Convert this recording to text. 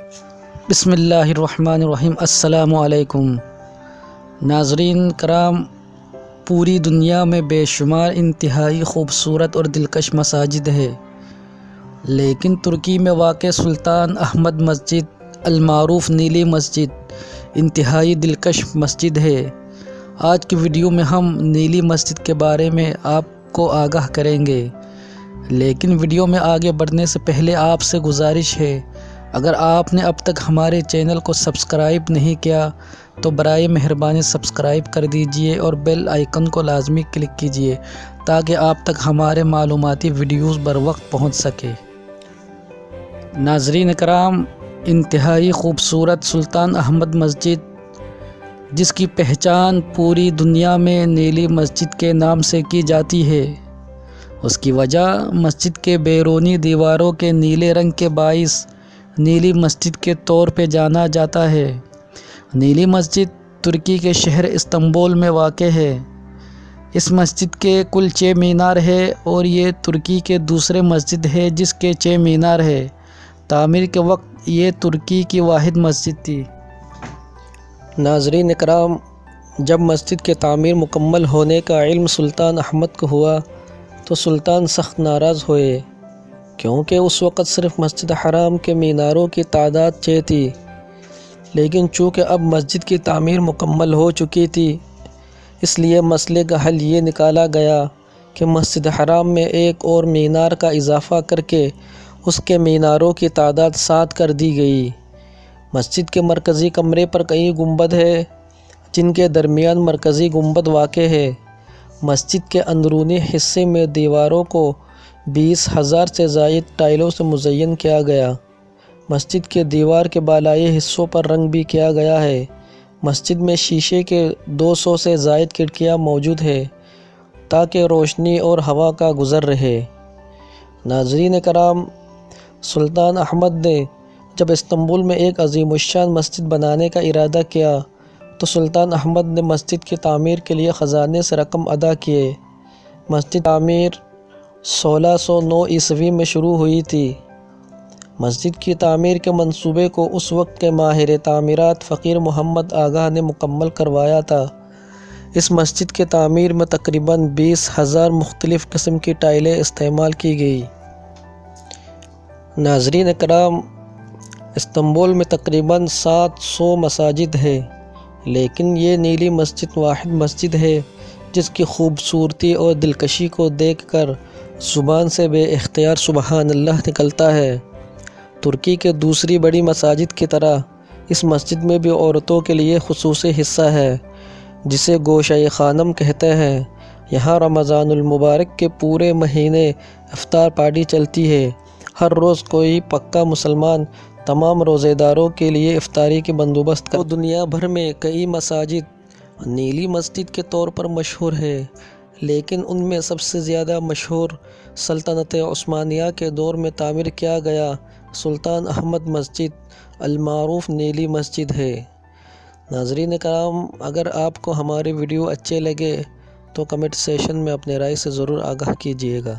بسم اللہ الرحمن الرحیم۔ السلام علیکم ناظرین کرام، پوری دنیا میں بے شمار انتہائی خوبصورت اور دلکش مساجد ہے، لیکن ترکی میں واقع سلطان احمد مسجد المعروف نیلی مسجد انتہائی دلکش مسجد ہے۔ آج کی ویڈیو میں ہم نیلی مسجد کے بارے میں آپ کو آگاہ کریں گے، لیکن ویڈیو میں آگے بڑھنے سے پہلے آپ سے گزارش ہے، اگر آپ نے اب تک ہمارے چینل کو سبسکرائب نہیں کیا تو برائے مہربانی سبسکرائب کر دیجئے اور بیل آئیکن کو لازمی کلک کیجئے تاکہ آپ تک ہمارے معلوماتی ویڈیوز بر وقت پہنچ سکے۔ ناظرین کرام، انتہائی خوبصورت سلطان احمد مسجد، جس کی پہچان پوری دنیا میں نیلی مسجد کے نام سے کی جاتی ہے، اس کی وجہ مسجد کے بیرونی دیواروں کے نیلے رنگ کے باعث نیلی مسجد کے طور پہ جانا جاتا ہے۔ نیلی مسجد ترکی کے شہر استنبول میں واقع ہے۔ اس مسجد کے کل 6 مینار ہے اور یہ ترکی کے دوسرے مسجد ہے جس کے 6 مینار ہے۔ تعمیر کے وقت یہ ترکی کی واحد مسجد تھی۔ ناظرین اکرام، جب مسجد کے تعمیر مکمل ہونے کا علم سلطان احمد کو ہوا تو سلطان سخت ناراض ہوئے، کیونکہ اس وقت صرف مسجد حرام کے میناروں کی تعداد 6 تھی، لیکن چونکہ اب مسجد کی تعمیر مکمل ہو چکی تھی، اس لیے مسئلے کا حل یہ نکالا گیا کہ مسجد حرام میں ایک اور مینار کا اضافہ کر کے اس کے میناروں کی تعداد 7 کر دی گئی۔ مسجد کے مرکزی کمرے پر کئی گنبد ہے، جن کے درمیان مرکزی گنبد واقع ہے۔ مسجد کے اندرونی حصے میں دیواروں کو 20,000 سے زائد ٹائلوں سے مزین کیا گیا۔ مسجد کے دیوار کے بالائی حصوں پر رنگ بھی کیا گیا ہے۔ مسجد میں شیشے کے 200 سے زائد کھڑکیاں موجود ہیں تاکہ روشنی اور ہوا کا گزر رہے۔ ناظرین کرام، سلطان احمد نے جب استنبول میں ایک عظیم الشان مسجد بنانے کا ارادہ کیا تو سلطان احمد نے مسجد کی تعمیر کے لیے خزانے سے رقم ادا کیے۔ مسجد تعمیر 1609 عیسوی میں شروع ہوئی تھی۔ مسجد کی تعمیر کے منصوبے کو اس وقت کے ماہر تعمیرات فقیر محمد آگاہ نے مکمل کروایا تھا۔ اس مسجد کے تعمیر میں تقریباً 20,000 مختلف قسم کی ٹائلیں استعمال کی گئی۔ ناظرین اکرام، استنبول میں تقریباً 700 مساجد ہیں، لیکن یہ نیلی مسجد واحد مسجد ہے جس کی خوبصورتی اور دلکشی کو دیکھ کر زبان سے بے اختیار سبحان اللہ نکلتا ہے۔ ترکی کے دوسری بڑی مساجد کی طرح اس مسجد میں بھی عورتوں کے لیے خصوصی حصہ ہے، جسے گوشہ خانم کہتے ہیں۔ یہاں رمضان المبارک کے پورے مہینے افطار پارٹی چلتی ہے۔ ہر روز کوئی پکا مسلمان تمام روزے داروں کے لیے افطاری کے بندوبست کرتا ہے۔ دنیا بھر میں کئی مساجد نیلی مسجد کے طور پر مشہور ہے، لیکن ان میں سب سے زیادہ مشہور سلطنت عثمانیہ کے دور میں تعمیر کیا گیا سلطان احمد مسجد المعروف نیلی مسجد ہے۔ ناظرین کرام، اگر آپ کو ہمارے ویڈیو اچھے لگے تو کمنٹ سیکشن میں اپنے رائے سے ضرور آگاہ کیجیے گا۔